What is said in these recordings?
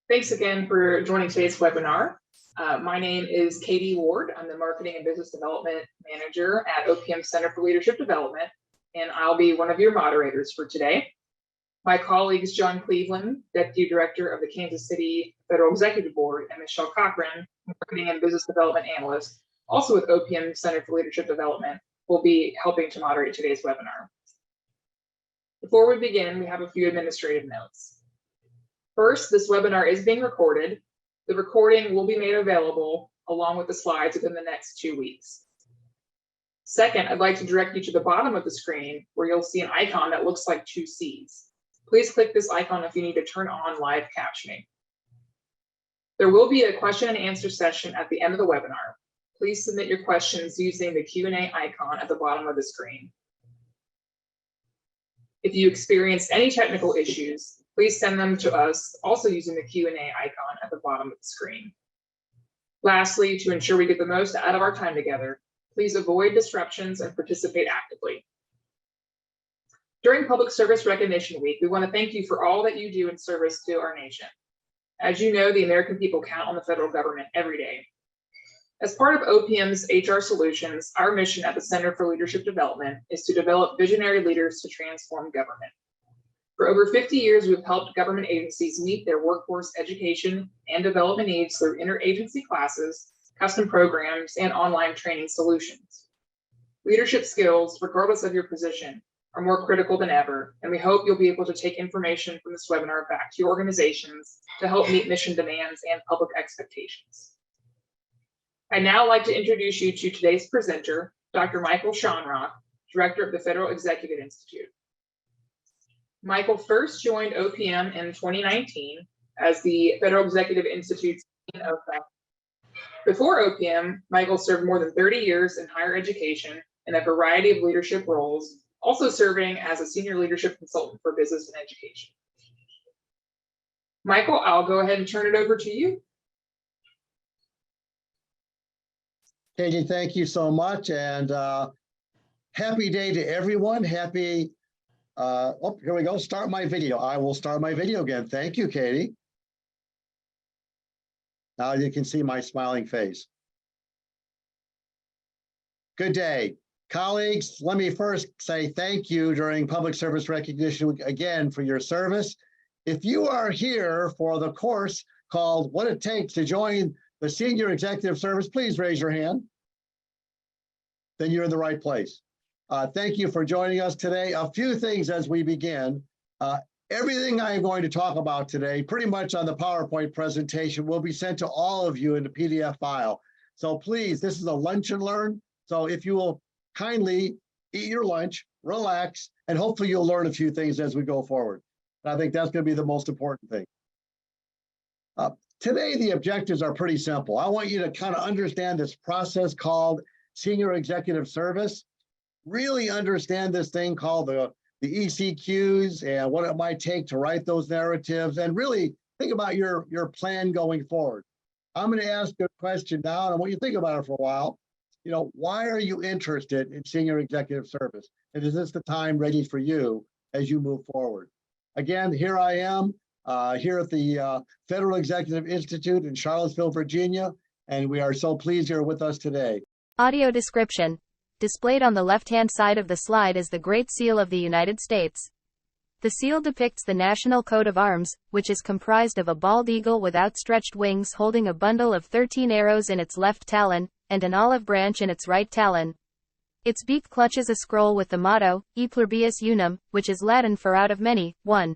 Thanks again for joining today's webinar. My name is Katie Ward. I'm the Marketing and Business Development Manager at OPM Center for Leadership Development, and I'll be one of your moderators for today. My colleagues, John Cleveland, Deputy Director of the Kansas City Federal Executive Board, and Michelle Cochran, Marketing and Business Development Analyst, also with OPM Center for Leadership Development, will be helping to moderate today's webinar. Before we begin, we have a few administrative notes. First, this webinar is being recorded. The recording will be made available along with the slides within the next 2 weeks. Second, I'd like to direct you to the bottom of the screen where you'll see an icon that looks like 2 C's. Please click this icon if you need to turn on live captioning. There will be a question and answer session at the end of the webinar. Please submit your questions using the Q&A icon at the bottom of the screen. If you experience any technical issues, please send them to us also using the Q&A icon at the bottom of the screen. Lastly, to ensure we get the most out of our time together, please avoid disruptions and participate actively. During Public Service Recognition Week, we want to thank you for all that you do in service to our nation. As you know, the American people count on the federal government every day. As part of OPM's HR Solutions, our mission at the Center for Leadership Development is to develop visionary leaders to transform government. For over 50 years, we've helped government agencies meet their workforce education and development needs through interagency classes, custom programs, and online training solutions. Leadership skills, regardless of your position, are more critical than ever, and we hope you'll be able to take information from this webinar back to your organizations to help meet mission demands and public expectations. I'd now like to introduce you to today's presenter, Dr. Michael Shonrock, Director of the Federal Executive Institute. Michael first joined OPM in 2019 as the Federal Executive Institute's Dean of Faculty. Before OPM, Michael served more than 30 years in higher education in a variety of leadership roles, also serving as a senior leadership consultant for business and education. Michael, I'll go ahead and turn it over to you. Katie, thank you so much, and happy day to everyone. Happy, oh, here we go, start my video. I will start my video again. Thank you, Katie. Now you can see my smiling face. Good day. Colleagues, let me first say thank you during Public Service Recognition Week again for your service. If you are here for the course called What It Takes to Join the Senior Executive Service, please raise your hand. Then you're in the right place. Thank you for joining us today. A few things as we begin. Everything I am going to talk about today, pretty much on the PowerPoint presentation, will be sent to all of you in the PDF file. So please, this is a lunch and learn. So if you will kindly eat your lunch, relax, and hopefully you'll learn a few things as we go forward. And I think that's going to be the most important thing. Today, the objectives are pretty simple. I want you to kind of understand this process called Senior Executive Service, really understand this thing called the ECQs and what it might take to write those narratives, and really think about your plan going forward. I'm going to ask you a question now, and I want you to think about it for a while. You know, why are you interested in Senior Executive Service? And is this the time ready for you as you move forward? Again, here I am. Here at the Federal Executive Institute in Charlottesville, Virginia, and we are so pleased you're with us today. Audio description. Displayed on the left-hand side of the slide is the Great Seal of the United States. The seal depicts the national coat of arms, which is comprised of a bald eagle with outstretched wings holding a bundle of 13 arrows in its left talon, and an olive branch in its right talon. Its beak clutches a scroll with the motto, E pluribus unum, which is Latin for out of many, one.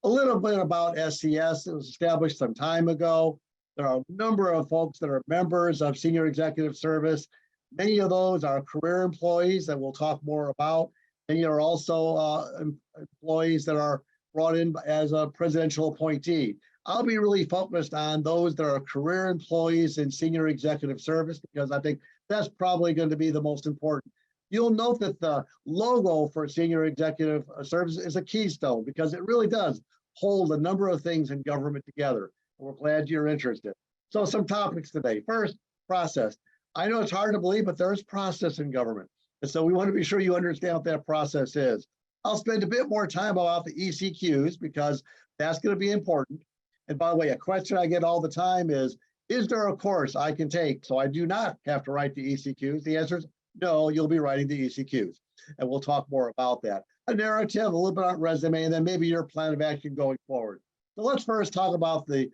A little bit about SES. It was established some time ago. There are a number of folks that are members of Senior Executive Service. Many of those are career employees that we'll talk more about. Many are also employees that are brought in as a presidential appointee. I'll be really focused on those that are career employees in Senior Executive Service because I think that's probably going to be the most important. You'll note that the logo for Senior Executive Service is a keystone because it really does hold a number of things in government together. We're glad you're interested. So some topics today. First, process. I know it's hard to believe, but there is process in government. And so we want to be sure you understand what that process is. I'll spend a bit more time about the ECQs because that's going to be important. And by the way, a question I get all the time is there a course I can take so I do not have to write the ECQs? The answer is no, you'll be writing the ECQs. And we'll talk more about that. A narrative, a little bit on resume, and then maybe your plan of action going forward. So let's first talk about the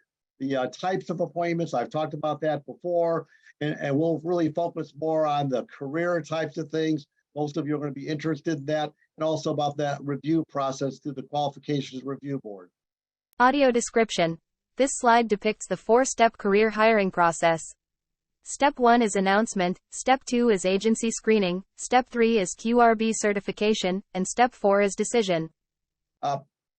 types of appointments. I've talked about that before, and we'll really focus more on the career types of things. Most of you are going to be interested in that, and also about that review process through the Qualifications Review Board. Audio description. This slide depicts the 4-step career hiring process. Step 1 is announcement, Step 2 is agency screening, Step 3 is QRB certification, and Step 4 is decision.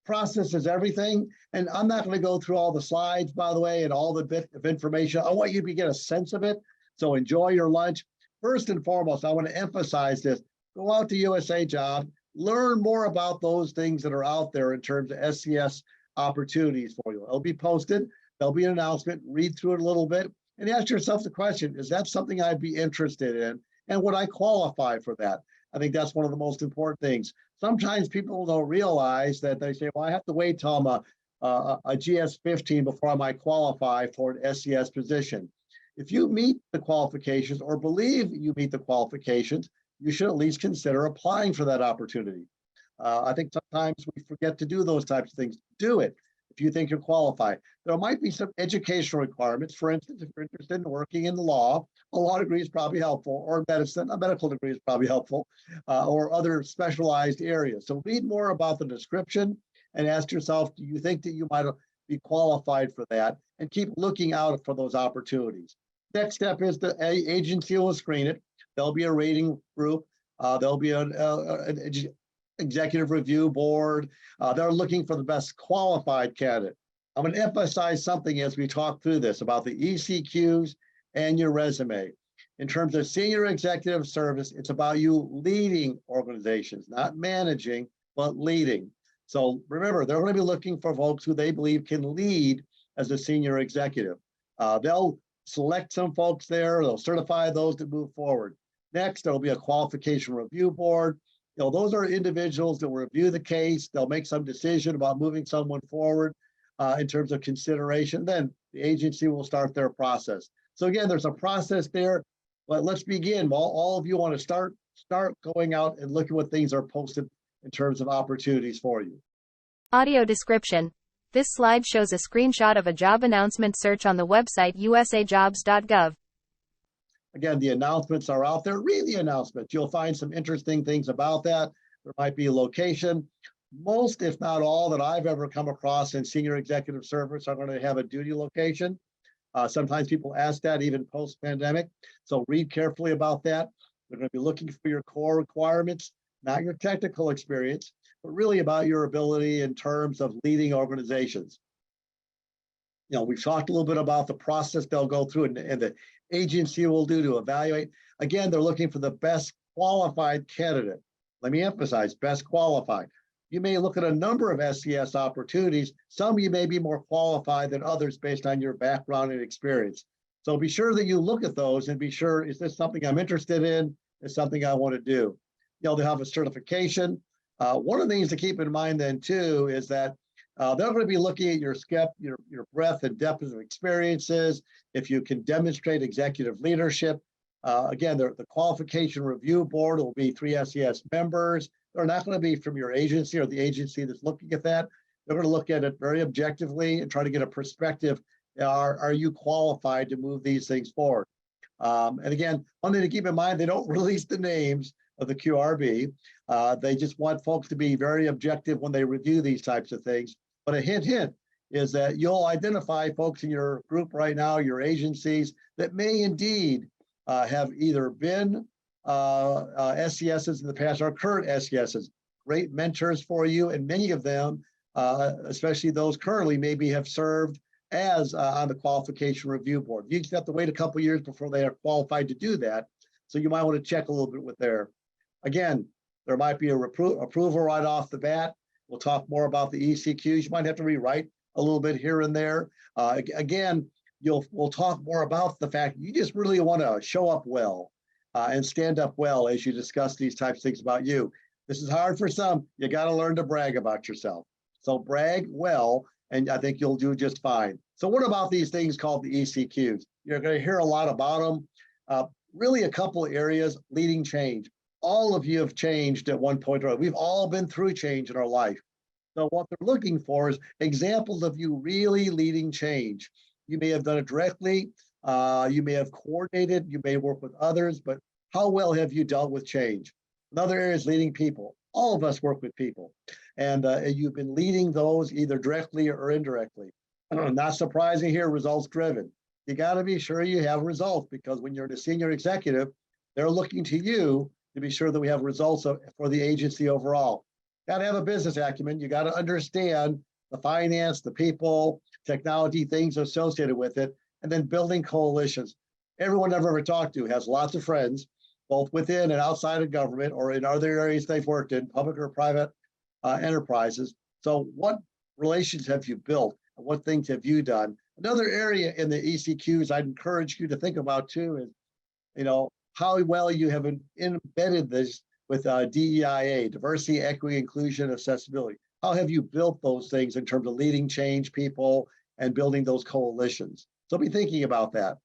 Process is everything, and I'm not going to go through all the slides, by the way, and all the bit of information. I want you to get a sense of it, so enjoy your lunch. First and foremost, I want to emphasize this. Go out to USA Jobs, learn more about those things that are out there in terms of SES opportunities for you. It'll be posted, there'll be an announcement, read through it a little bit, and ask yourself the question, is that something I'd be interested in? And would I qualify for that? I think that's one of the most important things. Sometimes people don't realize that they say, well, I have to wait till I'm a GS-15 before I might qualify for an SES position. If you meet the qualifications or believe you meet the qualifications, you should at least consider applying for that opportunity. I think sometimes we forget to do those types of things. Do it if you think you're qualified. There might be some educational requirements. For instance, if you're interested in working in law, a law degree is probably helpful, or medicine, a medical degree is probably helpful, or other specialized areas. So read more about the description and ask yourself, do you think that you might be qualified for that? And keep looking out for those opportunities. Next step is the agency will screen it. There'll be a rating group. There'll be an executive review board. They're looking for the best qualified candidate. I'm going to emphasize something as we talk through this about the ECQs and your resume. In terms of senior executive service, it's about you leading organizations, not managing, but leading. So remember, they're going to be looking for folks who they believe can lead as a senior executive. They'll select some folks there. They'll certify those to move forward. Next, there'll be a qualification review board. You know, those are individuals that will review the case. They'll make some decision about moving someone forward in terms of consideration. Then the agency will start their process. So again, there's a process there, but let's begin. All of you want to start going out and look at what things are posted in terms of opportunities for you. Audio description. This slide shows a screenshot of a job announcement search on the website usajobs.gov. Again, the announcements are out there. Read the announcements. You'll find some interesting things about that. There might be a location. Most, if not all, that I've ever come across in senior executive service are going to have a duty location. Sometimes people ask that even post-pandemic. So read carefully about that. They're going to be looking for your core requirements, not your technical experience, but really about your ability in terms of leading organizations. You know, we've talked a little bit about the process they'll go through and the agency will do to evaluate. Again, they're looking for the best qualified candidate. Let me emphasize, best qualified. You may look at a number of SES opportunities. Some you may be more qualified than others based on your background and experience. So be sure that you look at those and be sure, is this something I'm interested in? Is something I want to do? You know, they have a certification. One of the things to keep in mind then too is that they're going to be looking at your breadth and depth of experiences. If you can demonstrate executive leadership, again, the qualification review board will be 3 SES members. They're not going to be from your agency or the agency that's looking at that. They're going to look at it very objectively and try to get a perspective. Are you qualified to move these things forward? And again, one thing to keep in mind, they don't release the names of the QRB. They just want folks to be very objective when they review these types of things. But a hint is that you'll identify folks in your group right now, your agencies, that may indeed have either been SESs in the past or current SESs, great mentors for you. And many of them, especially those currently, maybe have served as on the qualification review board. You just have to wait a couple of years before they are qualified to do that. So you might want to check a little bit with there. Again, there might be a approval right off the bat. We'll talk more about the ECQs. You might have to rewrite a little bit here and there. Again, we'll talk more about the fact you just really want to show up well and stand up well as you discuss these types of things about you. This is hard for some. You got to learn to brag about yourself. So brag well and I think you'll do just fine. So what about these things called the ECQs? You're going to hear a lot about them. Really a couple of areas: leading change. All of you have changed at one point or other. We've all been through change in our life. So what they're looking for is examples of you really leading change. You may have done it directly, you may have coordinated, you may work with others, but how well have you dealt with change? Another area is leading people. All of us work with people, and you've been leading those either directly or indirectly. Not surprising here, results driven. You got to be sure you have results, because when you're a senior executive, they're looking to you to be sure that we have results for the agency overall. Got to have a business acumen. You got to understand the finance, the people, technology, things associated with it, and then building coalitions. Everyone I've ever talked to has lots of friends, both within and outside of government or in other areas they've worked in, public or private enterprises. So what relations have you built? What things have you done? Another area in the ECQs I'd encourage you to think about too is, how well you have embedded this with DEIA, diversity, equity, inclusion, accessibility. How have you built those things in terms of leading change people and building those coalitions? So be thinking about that.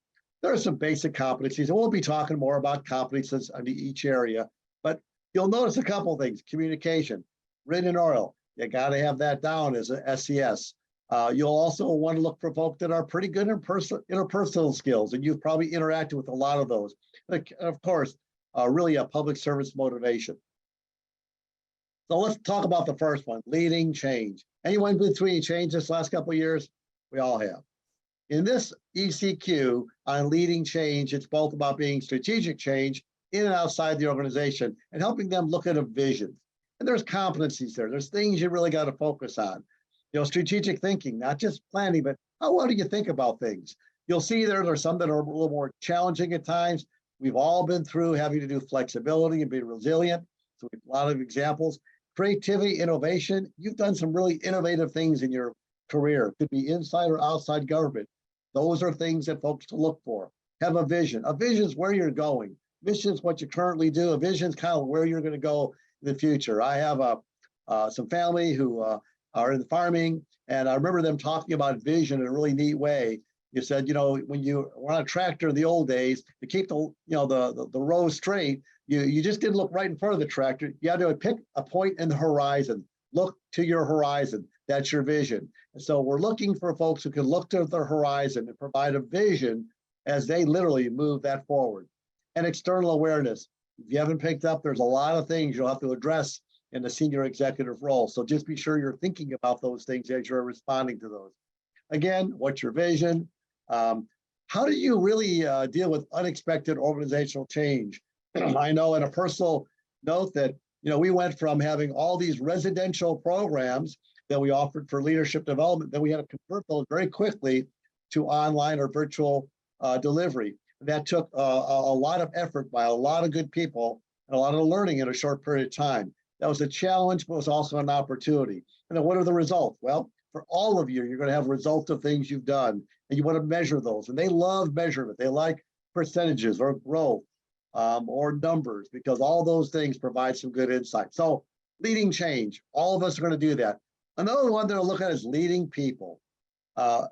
There are some basic competencies, and we'll be talking more about competencies under each area, but you'll notice a couple of things: communication, written and oral. You got to have that down as a SES. You'll also want to look for folks that are pretty good in interpersonal skills, and you've probably interacted with a lot of those. And of course, really a public service motivation. So let's talk about the first one, leading change. Anyone been through any change this last couple of years? We all have. In this ECQ on leading change, it's both about being strategic change in and outside the organization and helping them look at a vision. And there's competencies there. There's things you really got to focus on. Strategic thinking, not just planning, but how well do you think about things? You'll see there's some that are a little more challenging at times. We've all been through having to do flexibility and be resilient. So we have a lot of examples. Creativity, innovation. You've done some really innovative things in your career. It could be inside or outside government. Those are things that folks to look for. Have a vision. A vision is where you're going. Mission is what you currently do. A vision is kind of where you're going to go in the future. I have some family who are in farming, and I remember them talking about vision in a really neat way. You said, when you were on a tractor in the old days, to keep the row straight, you just didn't look right in front of the tractor. You had to pick a point in the horizon. Look to your horizon. That's your vision. And so we're looking for folks who can look to their horizon and provide a vision as they literally move that forward. And external awareness. If you haven't picked up, there's a lot of things you'll have to address in the senior executive role. So just be sure you're thinking about those things as you're responding to those. Again, what's your vision? How do you really deal with unexpected organizational change? I know in a personal note that, we went from having all these residential programs that we offered for leadership development, then we had to convert those very quickly to online or virtual delivery. And that took a lot of effort by a lot of good people and a lot of learning in a short period of time. That was a challenge, but it was also an opportunity. And then what are the results? Well, for all of you, you're going to have results of things you've done, and you want to measure those. And they love measurement. They like percentages or growth or numbers, because all those things provide some good insight. So leading change, all of us are going to do that. Another one that I'll look at is leading people. I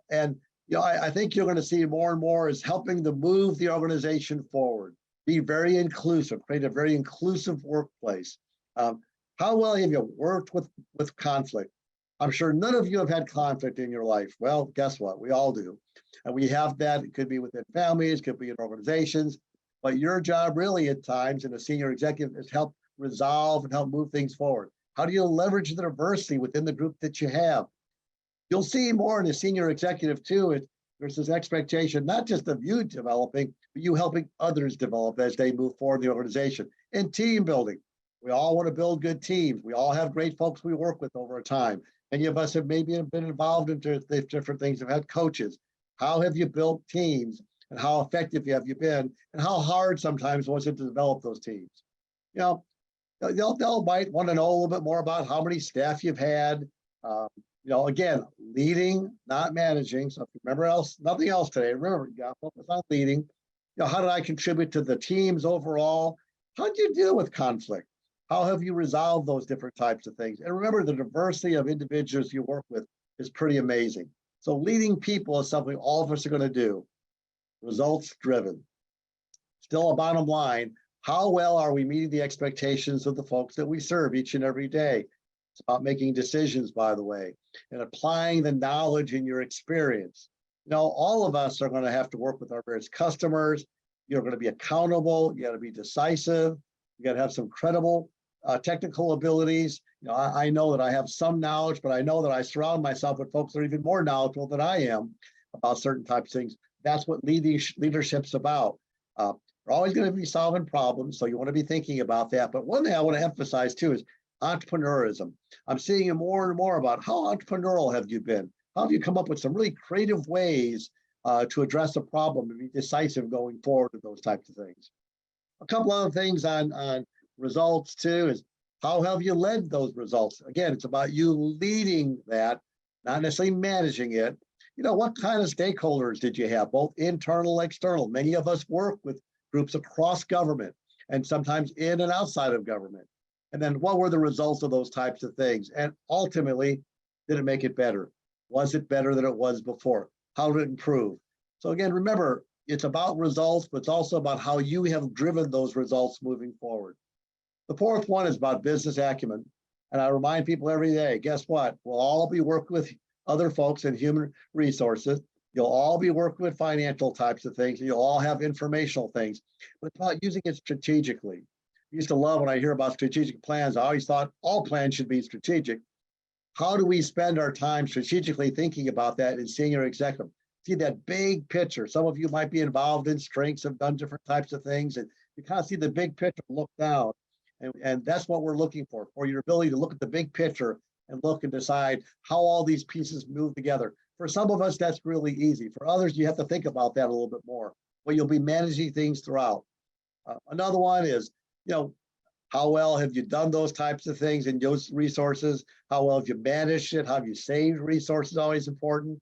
think you're going to see more and more is helping to move the organization forward. Be very inclusive, create a very inclusive workplace. How well have you worked with conflict? I'm sure none of you have had conflict in your life. Well, guess what? We all do. And we have that. It could be within families, could be in organizations. But your job really at times in a senior executive is help resolve and help move things forward. How do you leverage the diversity within the group that you have? You'll see more in a senior executive too. There's this expectation, not just of you developing, but you helping others develop as they move forward in the organization. And team building. We all want to build good teams. We all have great folks we work with over time. Many of us have maybe been involved in different things, have had coaches. How have you built teams, and how effective have you been, and how hard sometimes was it to develop those teams? They'll might want to know a little bit more about how many staff you've had. Again, leading, not managing. So if you remember nothing else today, remember, you got to focus on leading. How did I contribute to the teams overall? How did you deal with conflict? How have you resolved those different types of things? And remember, the diversity of individuals you work with is pretty amazing. So leading people is something all of us are going to do. Results driven. Still a bottom line, how well are we meeting the expectations of the folks that we serve each and every day? It's about making decisions, by the way, and applying the knowledge in your experience. You know, all of us are going to have to work with our various customers. You're going to be accountable. You got to be decisive. You got to have some credible technical abilities. You know, I know that I have some knowledge, but I know that I surround myself with folks that are even more knowledgeable than I am about certain types of things. That's what leadership's about. We're always going to be solving problems, so you want to be thinking about that. But one thing I want to emphasize too is entrepreneurism. I'm seeing more and more about how entrepreneurial have you been? How have you come up with some really creative ways to address a problem and be decisive going forward with those types of things? A couple other things on results too is how have you led those results? Again, it's about you leading that, not necessarily managing it. You know, what kind of stakeholders did you have, both internal, external? Many of us work with groups across government and sometimes in and outside of government. And then what were the results of those types of things? And ultimately, did it make it better? Was it better than it was before? How did it improve? So again, remember, it's about results, but it's also about how you have driven those results moving forward. The fourth one is about business acumen. And I remind people every day, guess what? We'll all be working with other folks in human resources. You'll all be working with financial types of things. You'll all have informational things, but it's about using it strategically. I used to love when I hear about strategic plans. I always thought all plans should be strategic. How do we spend our time strategically thinking about that in senior executive? See that big picture. Some of you might be involved in strengths, have done different types of things, and you kind of see the big picture, look down. And that's what we're looking for your ability to look at the big picture and look and decide how all these pieces move together. For some of us, that's really easy. For others, you have to think about that a little bit more, but you'll be managing things throughout. Another one is, you know, how well have you done those types of things in those resources? How well have you managed it? How have you saved resources? Always important.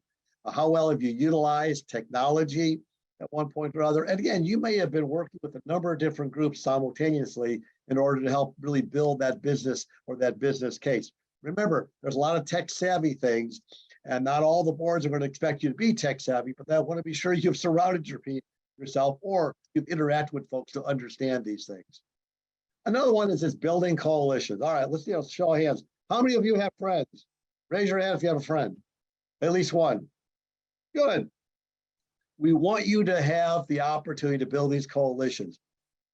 How well have you utilized technology at one point or other? And again, you may have been working with a number of different groups simultaneously in order to help really build that business or that business case. Remember, there's a lot of tech savvy things, and not all the boards are going to expect you to be tech savvy, but I want to be sure you've surrounded yourself or you've interacted with folks to understand these things. Another one is this building coalitions. All right, let's show of hands. How many of you have friends? Raise your hand if you have a friend. At least one. Good. We want you to have the opportunity to build these coalitions.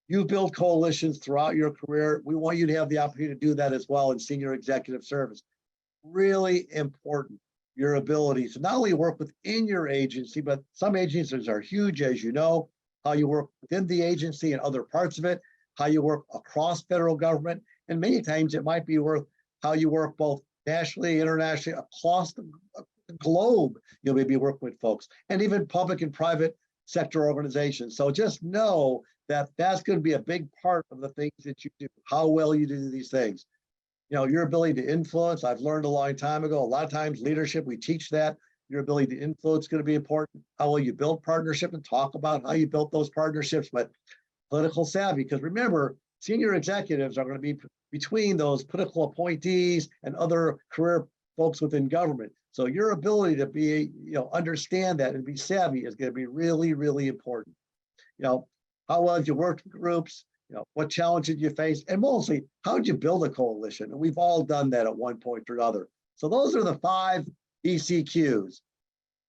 You've built coalitions throughout your career. We want you to have the opportunity to do that as well in senior executive service. Really important, your ability to not only work within your agency, but some agencies are huge, as you know, how you work within the agency and other parts of it, how you work across federal government, and many times it might be worth how you work both nationally, internationally, across the globe. You'll maybe work with folks, and even public and private sector organizations. So just know that that's going to be a big part of the things that you do, how well you do these things. You know, your ability to influence, I've learned a long time ago, a lot of times leadership, we teach that. Your ability to influence is going to be important. How well you build partnership and talk about how you built those partnerships, but political savvy, because remember, senior executives are going to be between those political appointees and other career folks within government. So your ability to be, understand that and be savvy is going to be really, really important. How well have you worked with groups? What challenges did you face? And mostly, how did you build a coalition? And we've all done that at one point or another. So those are the 5 ECQs.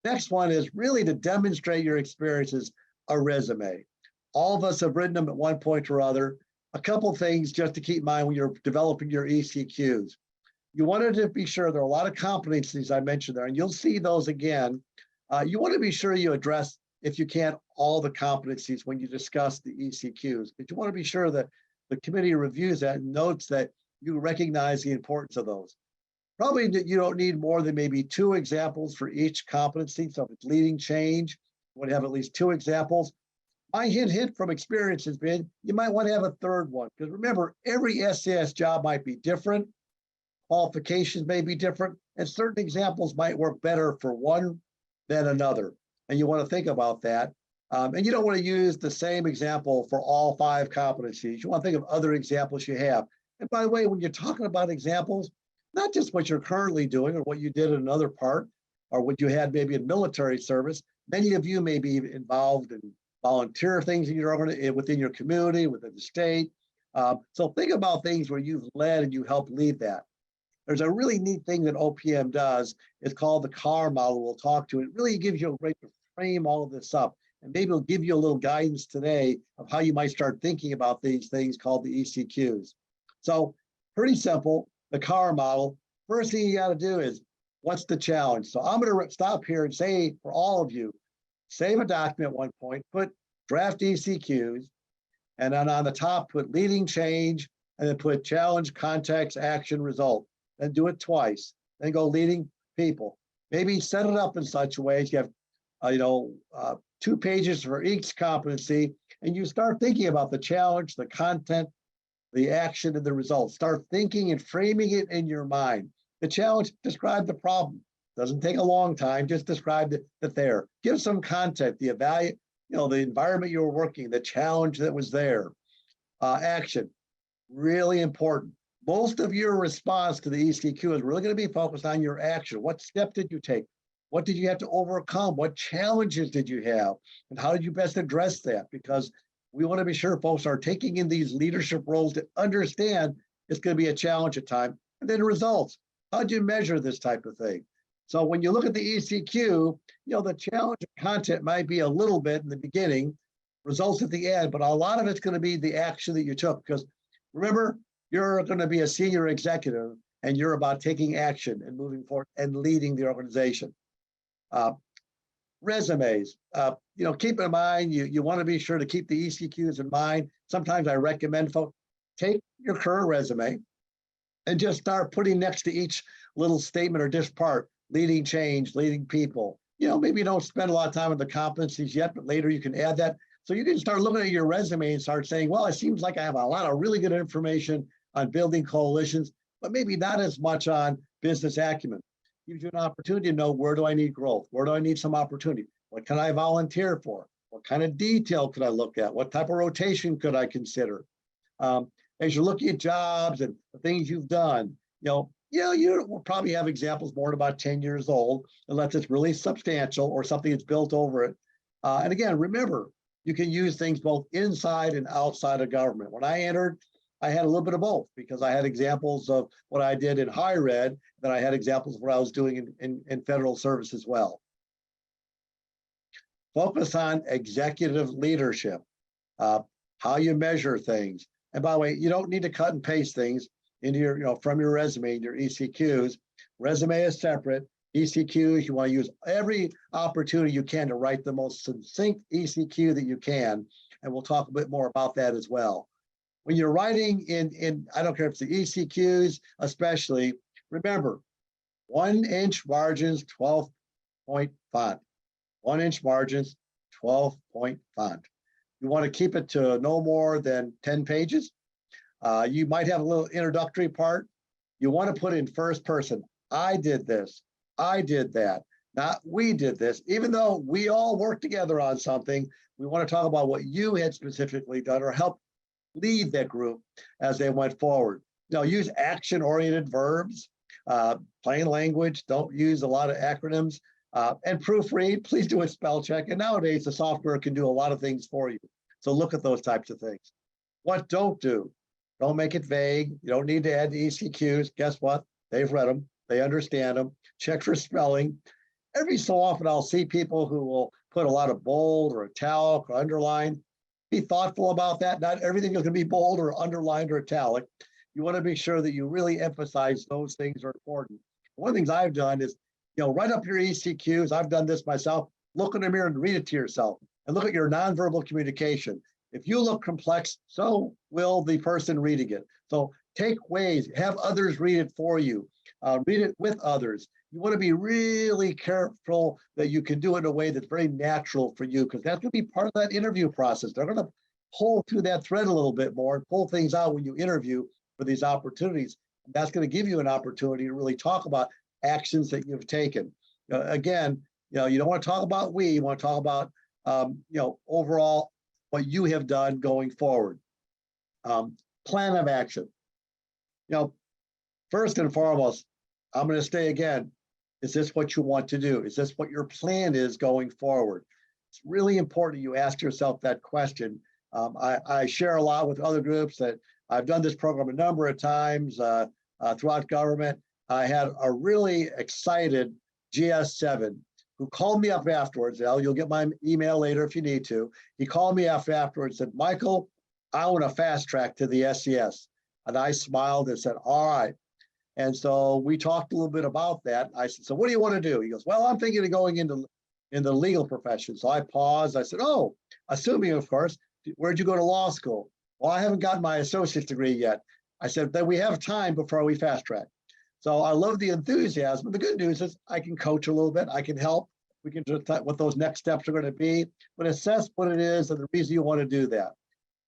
Next one is really to demonstrate your experiences, a resume. All of us have written them at one point or other. A couple things just to keep in mind when you're developing your ECQs. You wanted to be sure there are a lot of competencies I mentioned there, and you'll see those again. You want to be sure you address, if you can, all the competencies when you discuss the ECQs. But you want to be sure that the committee reviews that and notes that you recognize the importance of those. Probably you don't need more than maybe 2 examples for each competency. So if it's leading change, you want to have at least 2 examples. My hint from experience has been, you might want to have a 3rd one, because remember, every SES job might be different, qualifications may be different, and certain examples might work better for one than another. And you want to think about that. And you don't want to use the same example for all 5 competencies. You want to think of other examples you have. And by the way, when you're talking about examples, not just what you're currently doing or what you did in another part or what you had maybe in military service. Many of you may be involved in volunteer things in within your community, within the state. So think about things where you've led and you helped lead that. There's a really neat thing that OPM does. It's called the CAR model. We'll talk to it. It really gives you a way to frame all of this up. And maybe it'll give you a little guidance today of how you might start thinking about these things called the ECQs. So pretty simple, the CAR model. First thing you got to do is, what's the challenge? So I'm going to stop here and say for all of you, save a document at one point, put draft ECQs, and then on the top, put leading change, and then put challenge, context, action, result. Then do it twice. Then go leading people. Maybe set it up in such a way as you have 2 pages for each competency, and you start thinking about the challenge, the content, the action, and the results. Start thinking and framing it in your mind. The challenge, describe the problem. Doesn't take a long time, just describe it there. Give some content, the the environment you were working, the challenge that was there. Action, really important. Most of your response to the ECQ is really going to be focused on your action. What step did you take? What did you have to overcome? What challenges did you have? And how did you best address that? Because we want to be sure folks are taking in these leadership roles to understand it's going to be a challenge at times. And then results. How do you measure this type of thing? So when you look at the ECQ, the challenge content might be a little bit in the beginning, results at the end, but a lot of it's going to be the action that you took. Because remember, you're going to be a senior executive and you're about taking action and moving forward and leading the organization. Resumes, keep in mind, you want to be sure to keep the ECQs in mind. Sometimes I recommend folks take your current resume and just start putting next to each little statement or just part, leading change, leading people. Maybe you don't spend a lot of time on the competencies yet, but later you can add that. So you can start looking at your resume and start saying, well, it seems like I have a lot of really good information on building coalitions, but maybe not as much on business acumen. Gives you an opportunity to know, where do I need growth? Where do I need some opportunity? What can I volunteer for? What kind of detail could I look at? What type of rotation could I consider? As you're looking at jobs and the things you've done, you will probably have examples more than about 10 years old, unless it's really substantial or something that's built over it. And again, remember, you can use things both inside and outside of government. When I entered, I had a little bit of both, because I had examples of what I did in higher ed, then I had examples of what I was doing in federal service as well. Focus on executive leadership, how you measure things. And by the way, you don't need to cut and paste things into your, from your resume and your ECQs. Resume is separate. ECQs, you want to use every opportunity you can to write the most succinct ECQ that you can. And we'll talk a bit more about that as well. When you're writing in I don't care if it's the ECQs, especially, remember, 1-inch margins, 12-point font. 1-inch margins, 12-point font. You want to keep it to no more than 10 pages. You might have a little introductory part. You want to put in first person. I did this. I did that. Not we did this. Even though we all worked together on something, we want to talk about what you had specifically done or help lead that group as they went forward. Use action-oriented verbs, plain language. Don't use a lot of acronyms. And proofread. Please do a spell check. And nowadays, the software can do a lot of things for you. So look at those types of things. What don't do? Don't make it vague. You don't need to add the ECQs. Guess what? They've read them. They understand them. Check for spelling. Every so often, I'll see people who will put a lot of bold or italic or underline. Be thoughtful about that. Not everything is going to be bold or underlined or italic. You want to be sure that you really emphasize those things are important. One of the things I've done is, write up your ECQs. I've done this myself. Look in the mirror and read it to yourself. And look at your nonverbal communication. If you look complex, so will the person reading it. So take ways, have others read it for you. Read it with others. You want to be really careful that you can do it in a way that's very natural for you, because that's going to be part of that interview process. They're going to pull through that thread a little bit more and pull things out when you interview for these opportunities. That's going to give you an opportunity to really talk about actions that you've taken. Again, you don't want to talk about we, you want to talk about, overall what you have done going forward. Plan of action. First and foremost, I'm going to say again, is this what you want to do? Is this what your plan is going forward? It's really important you ask yourself that question. I share a lot with other groups that I've done this program a number of times throughout government. I had a really excited GS7 who called me up afterwards. You'll get my email later if you need to. He called me afterwards and said, Michael, I want a fast track to the SES. And I smiled and said, all right. And so we talked a little bit about that. I said, so what do you want to do? He goes, well, I'm thinking of going into the legal profession. So I paused. I said, oh, assuming, of course, where'd you go to law school? Well, I haven't gotten my associate's degree yet. I said, then we have time before we fast track. So I love the enthusiasm. The good news is I can coach a little bit. I can help. We can decide what those next steps are going to be, but assess what it is and the reason you want to do that.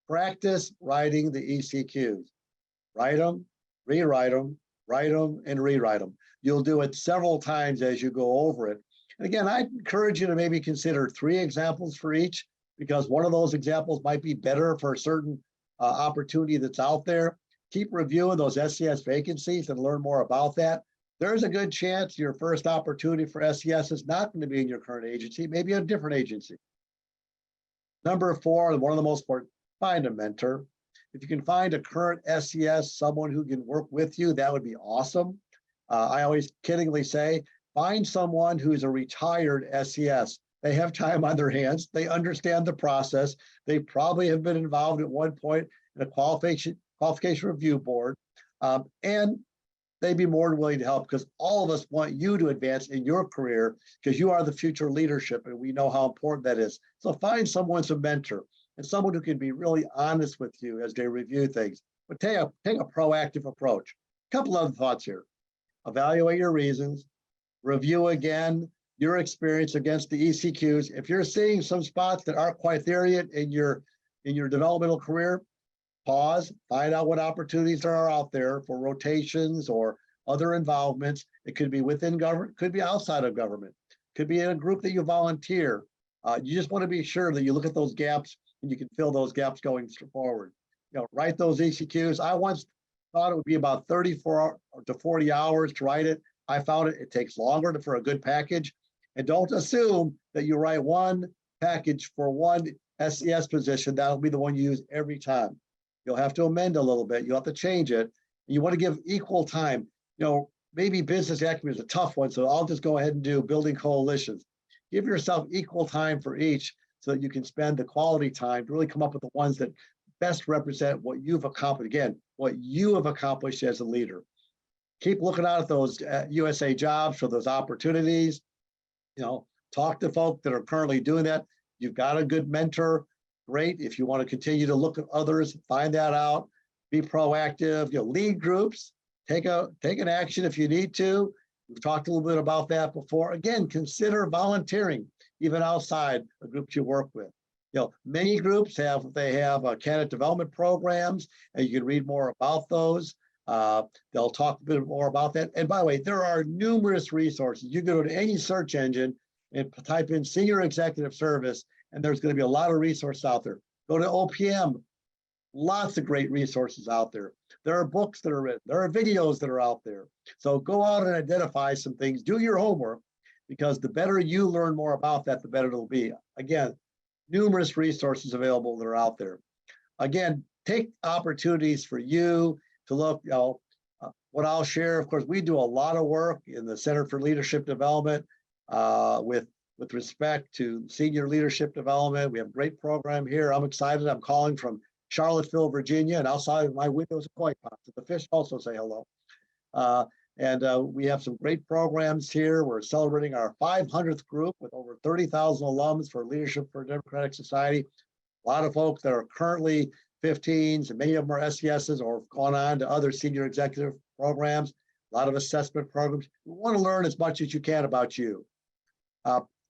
Practice writing the ECQs. Write them, rewrite them, write them, and rewrite them. You'll do it several times as you go over it. And again, I encourage you to maybe consider 3 examples for each, because one of those examples might be better for a certain opportunity that's out there. Keep reviewing those SES vacancies and learn more about that. There's a good chance your first opportunity for SES is not going to be in your current agency, maybe a different agency. Number 4, and one of the most important, find a mentor. If you can find a current SES, someone who can work with you, that would be awesome. I always kiddingly say, find someone who's a retired SES. They have time on their hands. They understand the process. They probably have been involved at one point in a qualification review board. And they'd be more than willing to help, because all of us want you to advance in your career, because you are the future leadership and we know how important that is. So find someone as a mentor and someone who can be really honest with you as they review things. But take a proactive approach. A couple other thoughts here. Evaluate your reasons, review again your experience against the ECQs. If you're seeing some spots that aren't quite there yet in your developmental career, pause, find out what opportunities there are out there for rotations or other involvements. It could be within government, could be outside of government, could be in a group that you volunteer. You just want to be sure that you look at those gaps and you can fill those gaps going forward. Write those ECQs. I once thought it would be about 34 to 40 hours to write it. I found it takes longer for a good package. And don't assume that you write one package for one SES position. That'll be the one you use every time. You'll have to amend a little bit. You'll have to change it. You want to give equal time. Maybe business acumen is a tough one, so I'll just go ahead and do building coalitions. Give yourself equal time for each so that you can spend the quality time to really come up with the ones that best represent what you've accomplished. Again, what you have accomplished as a leader. Keep looking out at those USA jobs for those opportunities. Talk to folk that are currently doing that. You've got a good mentor. Great. If you want to continue to look at others, find that out. Be proactive. Lead groups. Take an action if you need to. We've talked a little bit about that before. Again, consider volunteering, even outside the groups you work with. Many groups have candidate development programs, and you can read more about those. They'll talk a bit more about that. And by the way, there are numerous resources. You go to any search engine and type in senior executive service, and there's going to be a lot of resources out there. Go to OPM, lots of great resources out there. There are books that are written. There are videos that are out there. So go out and identify some things. Do your homework, because the better you learn more about that, the better it'll be. Again, numerous resources available that are out there. Again, take opportunities for you to look. What I'll share, of course, we do a lot of work in the Center for Leadership Development with respect to senior leadership development. We have a great program here. I'm excited. I'm calling from Charlottesville, Virginia, and outside of my windows are koi pots. The fish also say hello. And we have some great programs here. We're celebrating our 500th group with over 30,000 alums for Leadership for a Democratic Society. A lot of folks that are currently 15s, and many of them are SESs or have gone on to other senior executive programs, a lot of assessment programs. We want to learn as much as you can about you.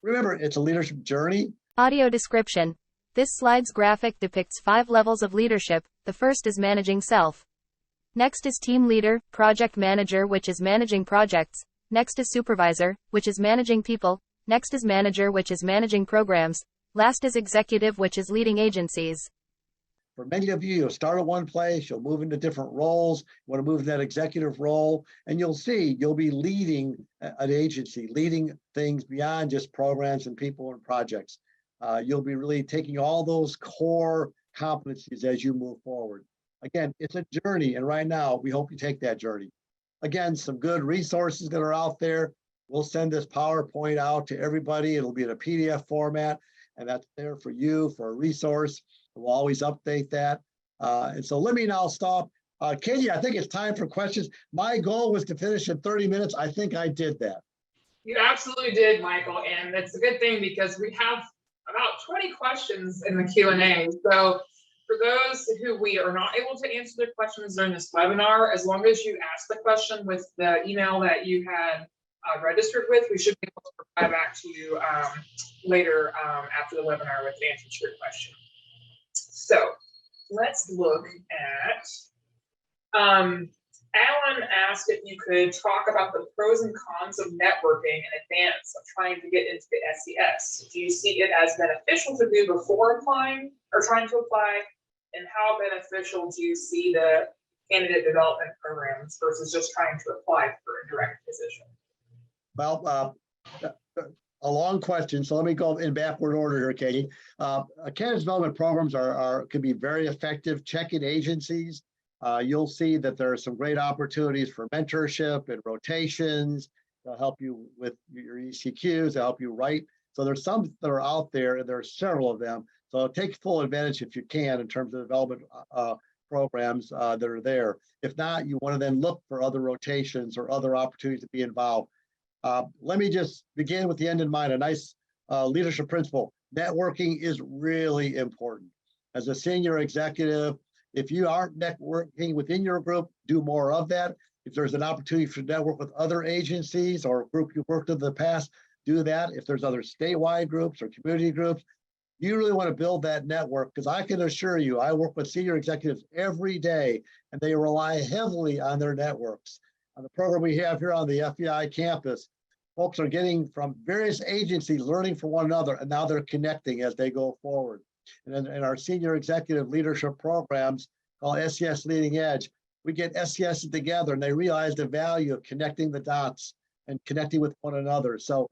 Remember, it's a leadership journey. Audio description. This slide's graphic depicts 5 levels of leadership. The first is managing self. Next is team leader, project manager, which is managing projects. Next is supervisor, which is managing people. Next is manager, which is managing programs. Last is executive, which is leading agencies. For many of you, you'll start at one place, you'll move into different roles, you want to move into that executive role, and you'll see you'll be leading an agency, leading things beyond just programs and people and projects. You'll be really taking all those core competencies as you move forward. Again, it's a journey, and right now, we hope you take that journey. Again, some good resources that are out there. We'll send this PowerPoint out to everybody. It'll be in a PDF format, and that's there for you for a resource. We'll always update that. And so let me now stop. Katie, I think it's time for questions. My goal was to finish in 30 minutes. I think I did that. You absolutely did, Michael, and that's a good thing because we have about 20 questions in the Q&A. So for those who we are not able to answer their questions during this webinar, as long as you ask the question with the email that you had registered with, we should be able to reply back to you later after the webinar with the answer to your question. So let's look at, Alan asked if you could talk about the pros and cons of networking in advance of trying to get into the SES. Do you see it as beneficial to do before applying or trying to apply? And how beneficial do you see the candidate development programs versus just trying to apply for a direct position? Well, a long question, so let me go in backward order here, Katie. Candidate development programs can be very effective check-in agencies. You'll see that there are some great opportunities for mentorship and rotations. They'll help you with your ECQs, they'll help you write. So there's some that are out there, and there are several of them. So take full advantage if you can in terms of development programs that are there. If not, you want to then look for other rotations or other opportunities to be involved. Let me just begin with the end in mind, a nice leadership principle. Networking is really important. As a senior executive, if you aren't networking within your group, do more of that. If there's an opportunity to network with other agencies or a group you've worked with in the past, do that. If there's other statewide groups or community groups, you really want to build that network, because I can assure you, I work with senior executives every day, and they rely heavily on their networks. On the program we have here on the FEI campus, folks are getting from various agencies, learning from one another, and now they're connecting as they go forward. And then in our senior executive leadership programs called SES Leading Edge, we get SES together, and they realize the value of connecting the dots and connecting with one another. So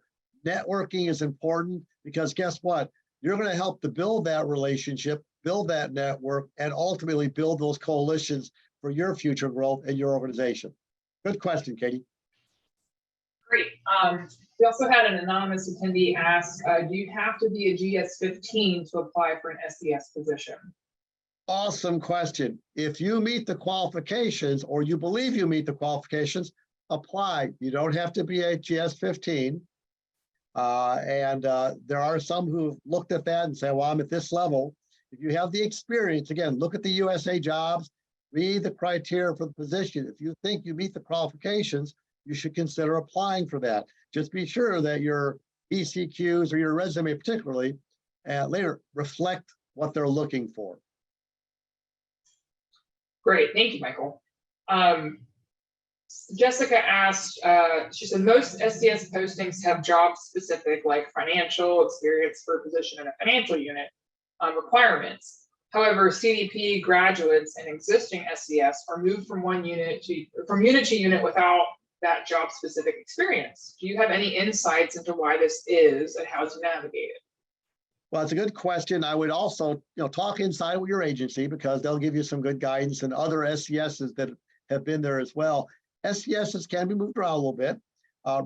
networking is important, because guess what? You're going to help to build that relationship, build that network, and ultimately build those coalitions for your future growth in your organization. Good question, Katie. Great. We also had an anonymous attendee ask, do you have to be a GS-15 to apply for an SES position? Awesome question. If you meet the qualifications, or you believe you meet the qualifications, apply. You don't have to be a GS-15. There are some who've looked at that and say, well, I'm at this level. If you have the experience, again, look at the USA jobs, read the criteria for the position. If you think you meet the qualifications, you should consider applying for that. Just be sure that your ECQs, or your resume particularly, later reflect what they're looking for. Great, thank you, Michael. Jessica asked, she said, most SES postings have job-specific, like financial experience for a position in a financial unit requirements. However, CDP graduates and existing SES are moved from unit to unit without that job-specific experience. Do you have any insights into why this is and how to navigate it? Well, it's a good question. I would also, talk inside with your agency, because they'll give you some good guidance, and other SESs that have been there as well. SESs can be moved around a little bit.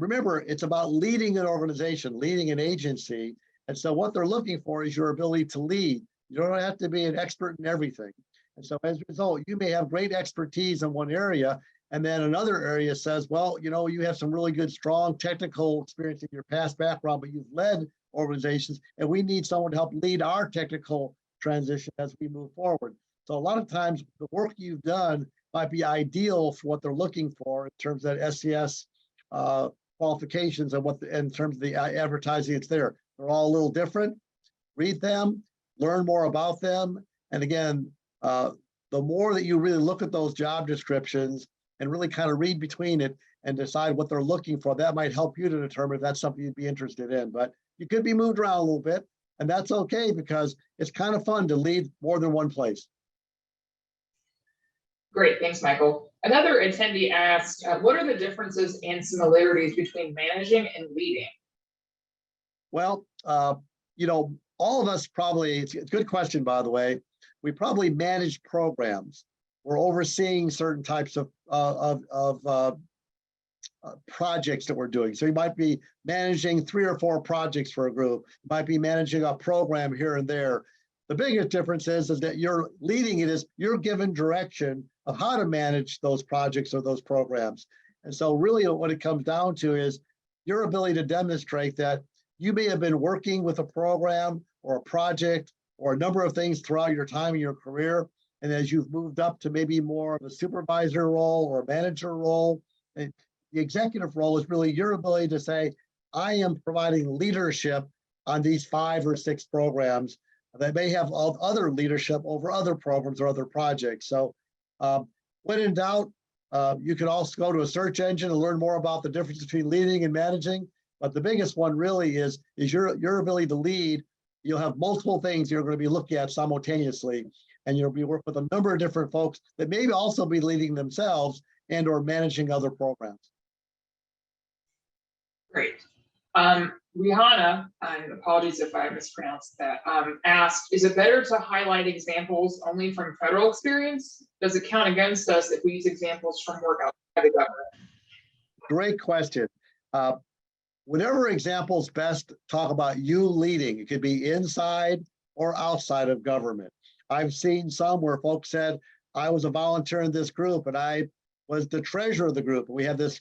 Remember, it's about leading an organization, leading an agency. And so what they're looking for is your ability to lead. You don't have to be an expert in everything. And so as a result, you may have great expertise in one area, and then another area says, well, you have some really good, strong technical experience in your past background, but you've led organizations, and we need someone to help lead our technical transition as we move forward. So a lot of times the work you've done might be ideal for what they're looking for in terms of that SES qualifications, and in terms of the advertising it's there. They're all a little different. Read them, learn more about them. And again, the more that you really look at those job descriptions and really kind of read between it and decide what they're looking for, that might help you to determine if that's something you'd be interested in. But you could be moved around a little bit, and that's okay, because it's kind of fun to lead more than one place. Great, thanks, Michael. Another attendee asked, what are the differences and similarities between managing and leading? Well, all of us probably, it's a good question, by the way. We probably manage programs. We're overseeing certain types of projects that we're doing. So you might be managing 3 or 4 projects for a group. You might be managing a program here and there. The biggest difference is that you're leading it is you're given direction of how to manage those projects or those programs. And so really what it comes down to is your ability to demonstrate that you may have been working with a program or a project or a number of things throughout your time in your career. And as you've moved up to maybe more of a supervisor role or a manager role, and the executive role is really your ability to say, I am providing leadership on these 5 or 6 programs that may have other leadership over other programs or other projects. So when in doubt, you can also go to a search engine and learn more about the difference between leading and managing. But the biggest one really is your ability to lead. You'll have multiple things you're going to be looking at simultaneously, and you'll be working with a number of different folks that maybe also be leading themselves and or managing other programs. Great. Rihanna, and apologies if I mispronounced that, asked, is it better to highlight examples only from federal experience? Does it count against us if we use examples from work outside the government? Great question. Whatever examples best talk about you leading, it could be inside or outside of government. I've seen some where folks said, I was a volunteer in this group and I was the treasurer of the group. We had this,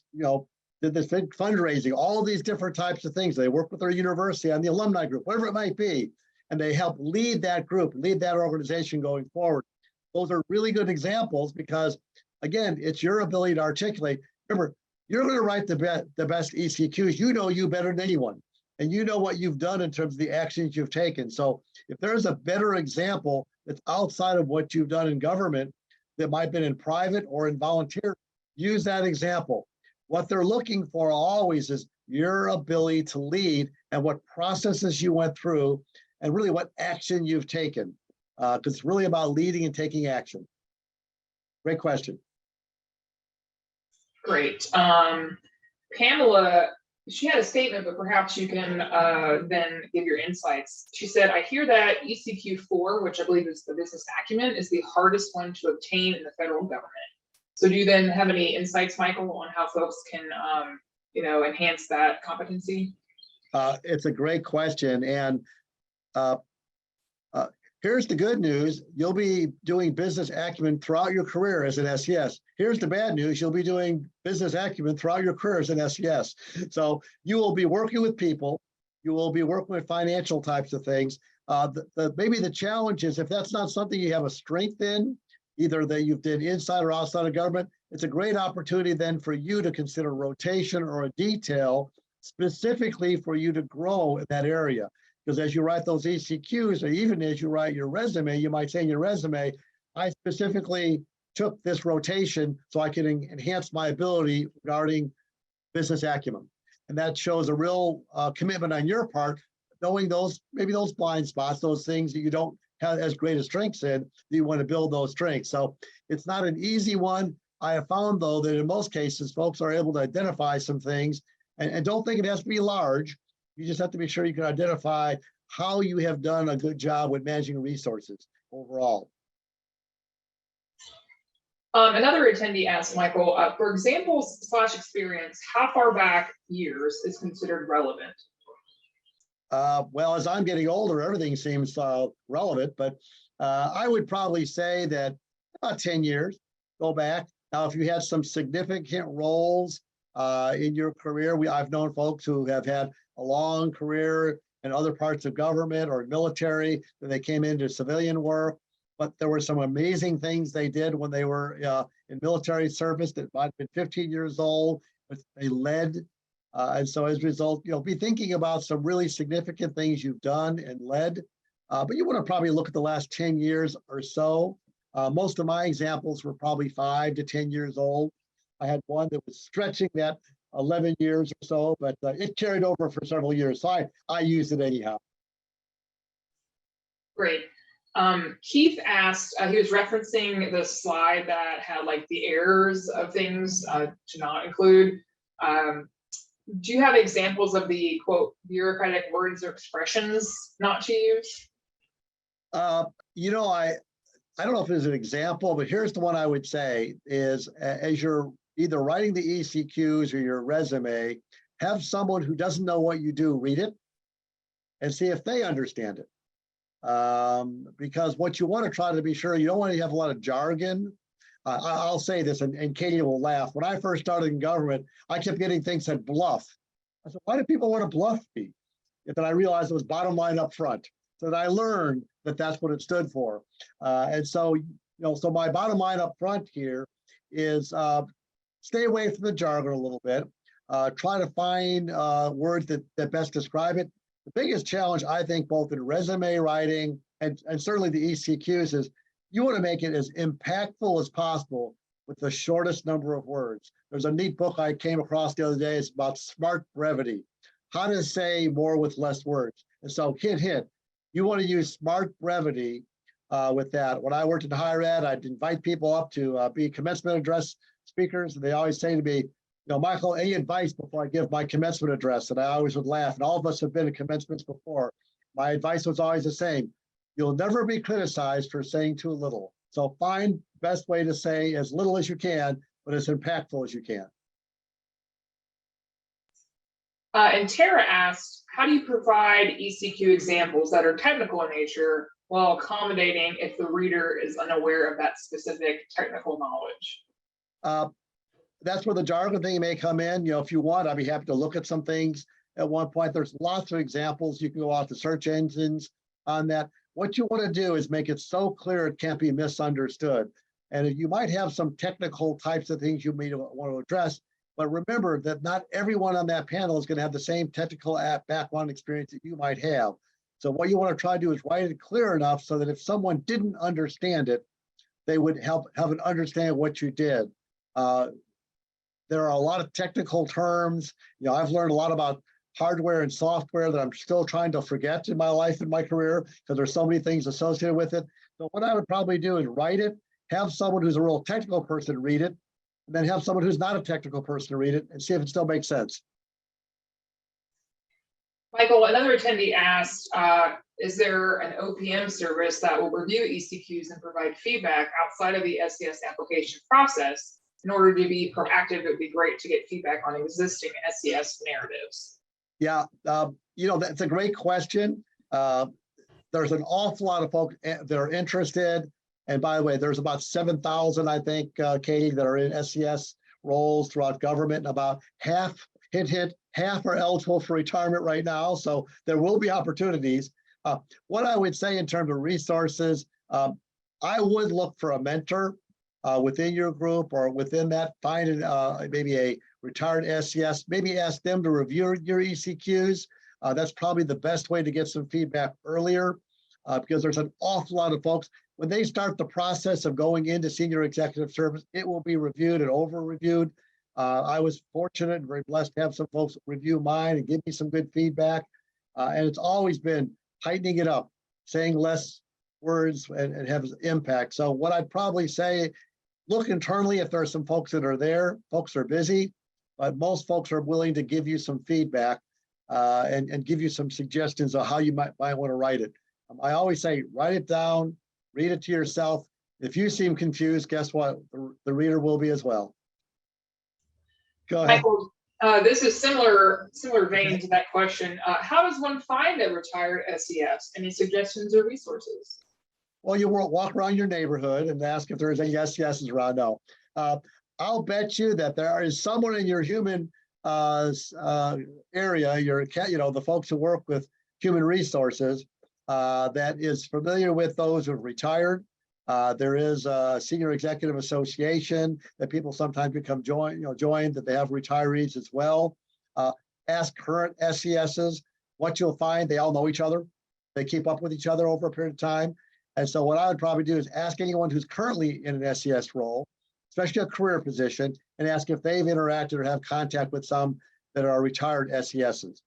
did this big fundraising, all these different types of things. They work with their university on the alumni group, whatever it might be, and they help lead that group, lead that organization going forward. Those are really good examples because, again, it's your ability to articulate. Remember, you're going to write the best ECQs. You know you better than anyone, and you know what you've done in terms of the actions you've taken. So if there's a better example that's outside of what you've done in government that might have been in private or in volunteer, use that example. What they're looking for always is your ability to lead and what processes you went through and really what action you've taken. Because it's really about leading and taking action. Great question. Great. Pamela, she had a statement, but perhaps you can then give your insights. She said, I hear that ECQ4, which I believe is the business acumen, is the hardest one to obtain in the federal government. So do you then have any insights, Michael, on how folks can, enhance that competency? It's a great question. And here's the good news. You'll be doing business acumen throughout your career as an SES. Here's the bad news. You'll be doing business acumen throughout your career as an SES. So you will be working with people. You will be working with financial types of things. Maybe the challenge is if that's not something you have a strength in, either that you've done inside or outside of government, it's a great opportunity then for you to consider rotation or a detail specifically for you to grow in that area. Because as you write those ECQs, or even as you write your resume, you might say in your resume, I specifically took this rotation so I can enhance my ability regarding business acumen. And that shows a real commitment on your part, knowing maybe those blind spots, those things that you don't have as great a strengths in, you want to build those strengths. So it's not an easy one. I have found, though, that in most cases, folks are able to identify some things and don't think it has to be large. You just have to be sure you can identify how you have done a good job with managing resources overall. Another attendee asked, Michael, for examples / experience, how far back years is considered relevant? Well, as I'm getting older, everything seems relevant, but I would probably say that about 10 years, go back. Now, if you had some significant roles in your career, I've known folks who have had a long career in other parts of government or military, that they came into civilian work, but there were some amazing things they did when they were in military service that might have been 15 years old, but they led. And so as a result, be thinking about some really significant things you've done and led, but you want to probably look at the last 10 years or so. Most of my examples were probably 5 to 10 years old. I had one that was stretching that 11 years or so, but it carried over for several years. So I used it anyhow. Great. Keith asked, he was referencing the slide that had like the errors of things to not include. Do you have examples of the quote bureaucratic words or expressions not to use? You know, I don't know if it's an example, but here's the one I would say is as you're either writing the ECQs or your resume, have someone who doesn't know what you do read it and see if they understand it. Because what you want to try to be sure, you don't want to have a lot of jargon. I'll say this, and Katie will laugh. When I first started in government, I kept getting things that bluff. I said, why do people want to bluff me? And then I realized it was bottom line up front. So that I learned that that's what it stood for. And so, so my bottom line up front here is stay away from the jargon a little bit. Try to find words that best describe it. The biggest challenge, I think, both in resume writing and certainly the ECQs is you want to make it as impactful as possible with the shortest number of words. There's a neat book I came across the other day. It's about smart brevity, how to say more with less words. And so hint, you want to use smart brevity with that. When I worked in higher ed, I'd invite people up to be commencement address speakers. And they always say to me, Michael, any advice before I give my commencement address? And I always would laugh. And all of us have been in commencements before. My advice was always the same. You'll never be criticized for saying too little. So find the best way to say as little as you can, but as impactful as you can. And Tara asked, how do you provide ECQ examples that are technical in nature while accommodating if the reader is unaware of that specific technical knowledge? That's where the jargon thing may come in. If you want, I'd be happy to look at some things at one point. There's lots of examples. You can go out to search engines on that. What you want to do is make it so clear it can't be misunderstood. And you might have some technical types of things you may want to address, but remember that not everyone on that panel is going to have the same technical background experience that you might have. So what you want to try to do is write it clear enough so that if someone didn't understand it, they would have an understanding what you did. There are a lot of technical terms. I've learned a lot about hardware and software that I'm still trying to forget in my life and my career because there's so many things associated with it. So what I would probably do is write it, have someone who's a real technical person read it, and then have someone who's not a technical person read it and see if it still makes sense. Michael, another attendee asked, is there an OPM service that will review ECQs and provide feedback outside of the SES application process? In order to be proactive, it would be great to get feedback on existing SES narratives. Yeah, that's a great question. There's an awful lot of folks that are interested. And by the way, there's about 7,000, I think, Katie, that are in SES roles throughout government. And about half, half are eligible for retirement right now. So there will be opportunities. What I would say in terms of resources, I would look for a mentor within your group or within that, find maybe a retired SES, maybe ask them to review your ECQs. That's probably the best way to get some feedback earlier because there's an awful lot of folks. When they start the process of going into senior executive service, it will be reviewed and over-reviewed. I was fortunate and very blessed to have some folks review mine and give me some good feedback. And it's always been tightening it up, saying less words and have impact. So what I'd probably say, look internally if there are some folks that are there. Folks are busy, but most folks are willing to give you some feedback and give you some suggestions of how you might want to write it. I always say, write it down, read it to yourself. If you seem confused, guess what? The reader will be as well. Go ahead. Michael, this is similar vein to that question. How does one find a retired SES? Any suggestions or resources? Well, you walk around your neighborhood and ask if there's any SESs around. No, I'll bet you that there is someone in your human area, the folks who work with human resources that is familiar with those who have retired. There is a senior executive association that people sometimes become join that they have retirees as well. Ask current SESs. What you'll find, they all know each other. They keep up with each other over a period of time. And so what I would probably do is ask anyone who's currently in an SES role, especially a career position, and ask if they've interacted or have contact with some that are retired SESs.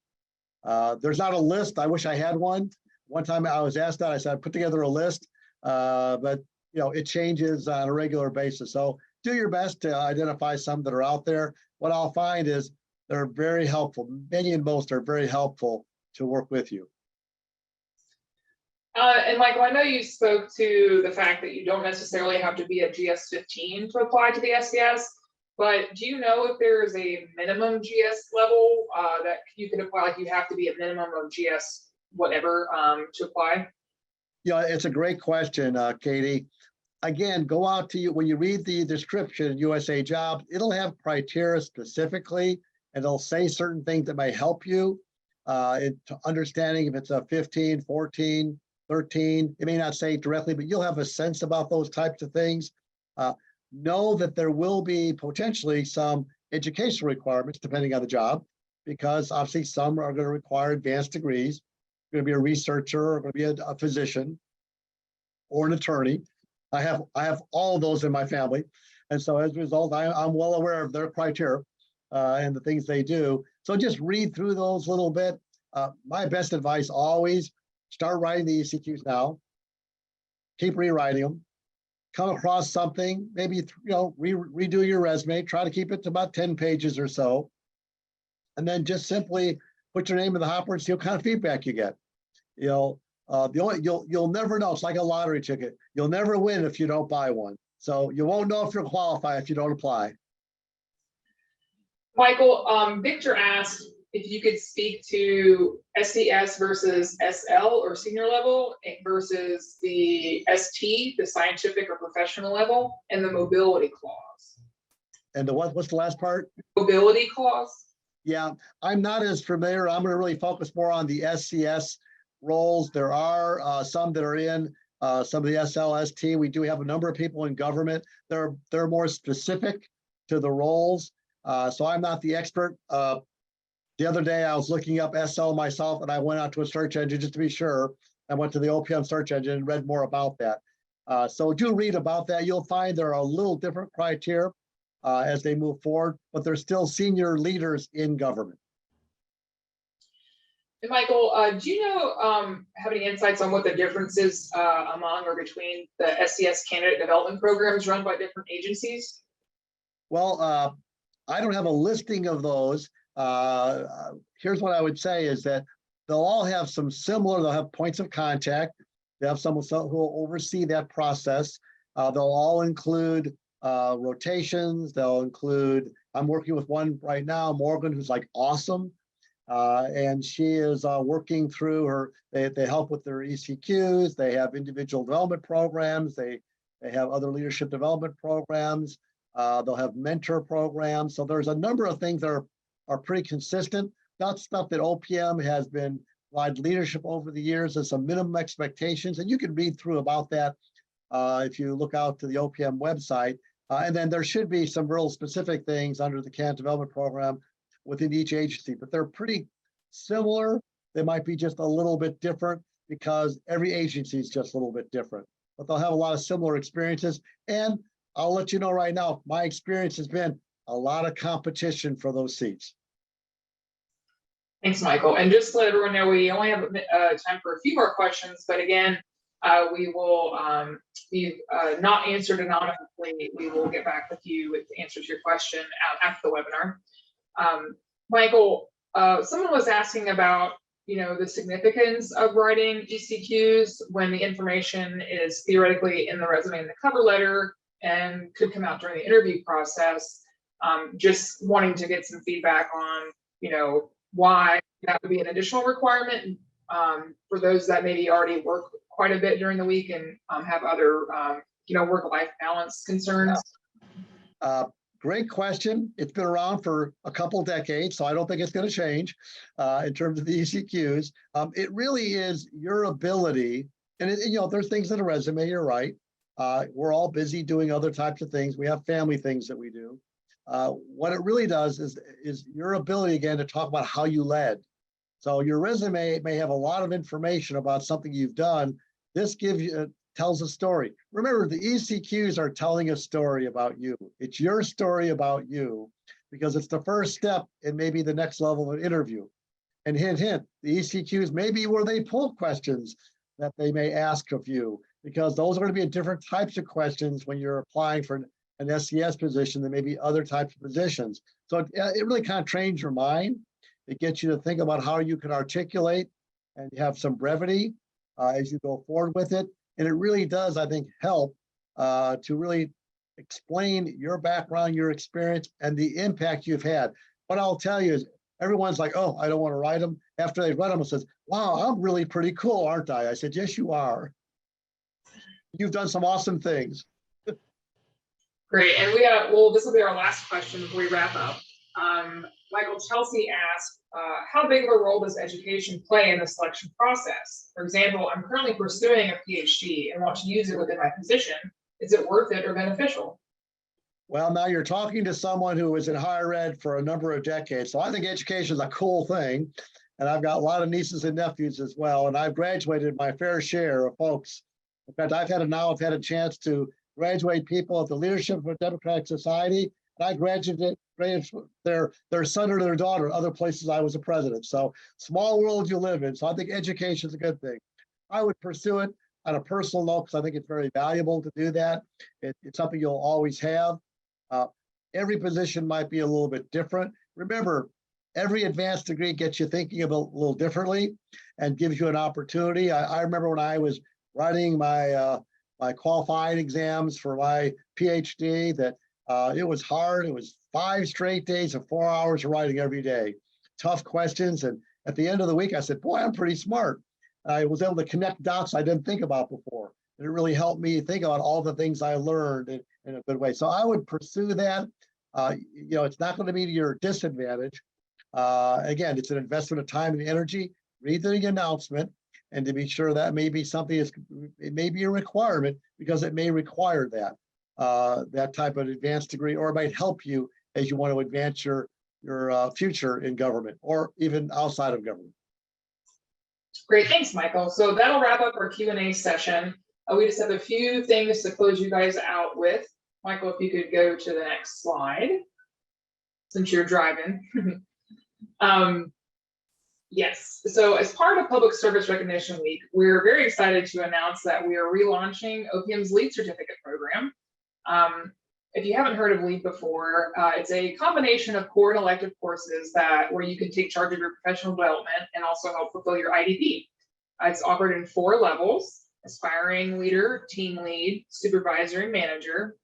There's not a list. I wish I had one. One time I was asked that, I said, put together a list, but it changes on a regular basis. So do your best to identify some that are out there. What I'll find is they're very helpful. Many and most are very helpful to work with you. And Michael, I know you spoke to the fact that you don't necessarily have to be a GS 15 to apply to the SES, but do you know if there is a minimum GS level that you can apply? Like you have to be a minimum of GS whatever to apply? Yeah, it's a great question, Katie. Again, go out to you when you read the description, USA Jobs, it'll have criteria specifically, and it'll say certain things that may help you in understanding if it's a 15, 14, 13. It may not say directly, but you'll have a sense about those types of things. Know that there will be potentially some educational requirements depending on the job, because obviously some are going to require advanced degrees. You're going to be a researcher, or going to be a physician, or an attorney. I have all of those in my family, and so as a result, I'm well aware of their criteria and the things they do. So just read through those a little bit. My best advice always: start writing the ECQs now. Keep rewriting them. Come across something, maybe redo your resume. Try to keep it to about 10 pages or so, and then just simply put your name in the hopper and see what kind of feedback you get. You'll never know. It's like a lottery ticket. You'll never win if you don't buy one. So you won't know if you're qualified if you don't apply. Michael, Victor asked if you could speak to SES versus SL or senior level versus the ST, the scientific or professional level, and the mobility clause. And what's the last part? Mobility clause. Yeah, I'm not as familiar. I'm going to really focus more on the SES roles. There are some that are in some of the SLST. We do have a number of people in government. They're more specific to the roles. So I'm not the expert. The other day I was looking up SL myself, and I went out to a search engine just to be sure. I went to the OPM search engine and read more about that. So do read about that. You'll find there are a little different criteria as they move forward, but they're still senior leaders in government. And Michael, do you know, have any insights on what the difference is among or between the SES candidate development programs run by different agencies? Well, I don't have a listing of those. Here's what I would say is that they'll all have some similar, they'll have points of contact. They have someone who will oversee that process. They'll all include rotations. They'll include, I'm working with one right now, Morgan, who's like awesome. And she is working through her, they help with their ECQs. They have individual development programs. They have other leadership development programs. They'll have mentor programs. So there's a number of things that are pretty consistent. That's stuff that OPM has been provide leadership over the years and some minimum expectations. And you can read through about that if you look out to the OPM website. And then there should be some real specific things under the candidate development program within each agency, but they're pretty similar. They might be just a little bit different because every agency is just a little bit different, but they'll have a lot of similar experiences. And I'll let you know right now, my experience has been a lot of competition for those seats. Thanks, Michael. And just to let everyone know, we only have time for a few more questions, but again, we will be not answered anonymously. We will get back with you with answers to your question after the webinar. Michael, someone was asking about, the significance of writing ECQs when the information is theoretically in the resume and the cover letter and could come out during the interview process. Just wanting to get some feedback on, why that would be an additional requirement for those that maybe already work quite a bit during the week and have other, work-life balance concerns. Great question. It's been around for a couple decades, so I don't think it's going to change in terms of the ECQs. It really is your ability, and there's things in a resume, you're right. We're all busy doing other types of things. We have family things that we do. What it really does is your ability, again, to talk about how you led. So your resume may have a lot of information about something you've done. This tells a story. Remember, the ECQs are telling a story about you. It's your story about you because it's the first step in maybe the next level of an interview. And hint, hint, the ECQs may be where they pull questions that they may ask of you, because those are going to be different types of questions when you're applying for an SES position than maybe other types of positions. So it really kind of trains your mind. It gets you to think about how you can articulate and have some brevity as you go forward with it. And it really does, I think, help to really explain your background, your experience, and the impact you've had. What I'll tell you is everyone's like, oh, I don't want to write them. After they've read them, it says, wow, I'm really pretty cool, aren't I? I said, yes, you are. You've done some awesome things. Great. And we have, well, this will be our last question before we wrap up. Michael Chelsea asked, how big of a role does education play in the selection process? For example, I'm currently pursuing a PhD and want to use it within my position. Is it worth it or beneficial? Well, now you're talking to someone who was in higher ed for a number of decades. So I think education is a cool thing. And I've got a lot of nieces and nephews as well. And I've graduated my fair share of folks. In fact, I've had a chance to graduate people at the Leadership of a Democratic Society. And I graduated their son or their daughter, other places I was a president. So small world you live in. So I think education is a good thing. I would pursue it on a personal note because I think it's very valuable to do that. It's something you'll always have. Every position might be a little bit different. Remember, every advanced degree gets you thinking about a little differently and gives you an opportunity. I remember when I was writing my my qualifying exams for my PhD that it was hard. It was 5 straight days of 4 hours of writing every day, tough questions. And at the end of the week, I said, boy, I'm pretty smart. I was able to connect dots I didn't think about before. And it really helped me think about all the things I learned in a good way. So I would pursue that. You know, it's not going to be to your disadvantage. Again, it's an investment of time and energy. Read the announcement, and to be sure that may be something it may be a requirement because it may require that type of advanced degree, or it might help you as you want to advance your future in government or even outside of government. Great, thanks, Michael. So that'll wrap up our Q&A session. We just have a few things to close you guys out with. Michael, if you could go to the next slide, since you're driving. Yes, so as part of Public Service Recognition Week, we're very excited to announce that we are relaunching OPM's LEAD Certificate Program. If you haven't heard of LEAD before, it's a combination of core and elective courses where you can take charge of your professional development and also help fulfill your IDP. It's offered in 4 levels: aspiring leader, team lead, supervisor, and manager.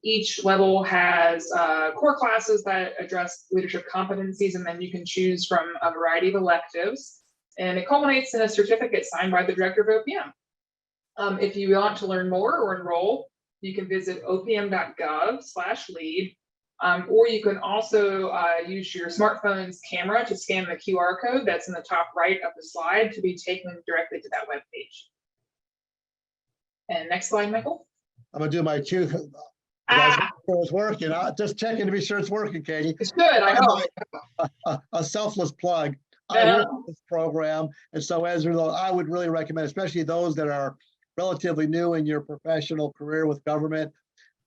Each level has core classes that address leadership competencies, and then you can choose from a variety of electives. And it culminates in a certificate signed by the director of OPM. If you want to learn more or enroll, you can visit opm.gov/lead, or you can also use your smartphone's camera to scan the QR code that's in the top right of the slide to be taken directly to that web page. And next slide, Michael. I'm gonna do my cue. It's working. Just checking to be sure it's working, Katie. It's good. I hope. A selfless plug. I work with this program, and so as a result, I would really recommend, especially those that are relatively new in your professional career with government.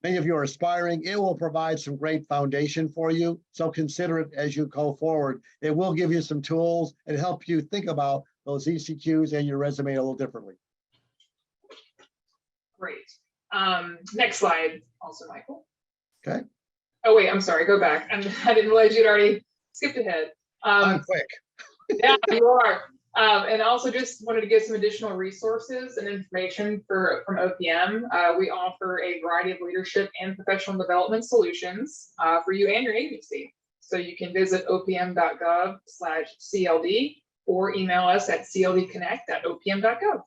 Many of you are aspiring. It will provide some great foundation for you. So consider it as you go forward. It will give you some tools and help you think about those ECQs and your resume a little differently. Great. Next slide, also, Michael. Okay. Oh, wait, I'm sorry. Go back. I didn't realize you'd already skipped ahead. I'm quick. Yeah, you are. And also just wanted to give some additional resources and information from OPM. We offer a variety of leadership and professional development solutions for you and your agency. So you can visit opm.gov/CLD or email us at cldconnect@opm.gov.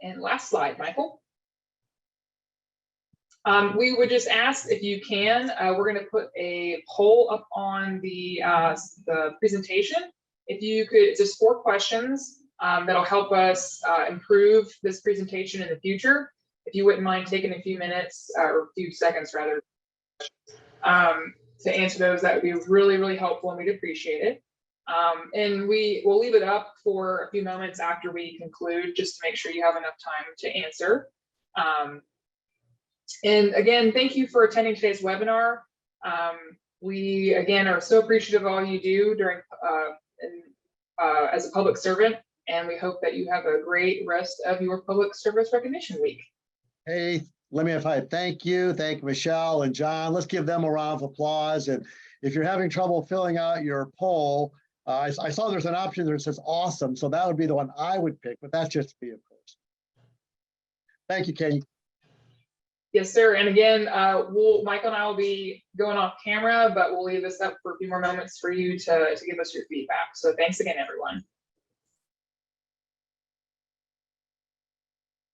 And last slide, Michael. We would just ask if you can, we're going to put a poll up on the presentation. If you could, it's just 4 questions that'll help us improve this presentation in the future. If you wouldn't mind taking a few minutes or a few seconds rather to answer those, that would be really, really helpful and we'd appreciate it. And we will leave it up for a few moments after we conclude just to make sure you have enough time to answer. And again, thank you for attending today's webinar. We, again, are so appreciative of all you do during as a public servant, and we hope that you have a great rest of your public service recognition week. Hey, let me thank Michelle and John. Let's give them a round of applause. And if you're having trouble filling out your poll, I saw there's an option there that says awesome. So that would be the one I would pick, but that's just me, of course. Thank you, Kenny. Yes, sir. And again, Michael and I will be going off camera, but we'll leave this up for a few more moments for you to give us your feedback. So thanks again, everyone.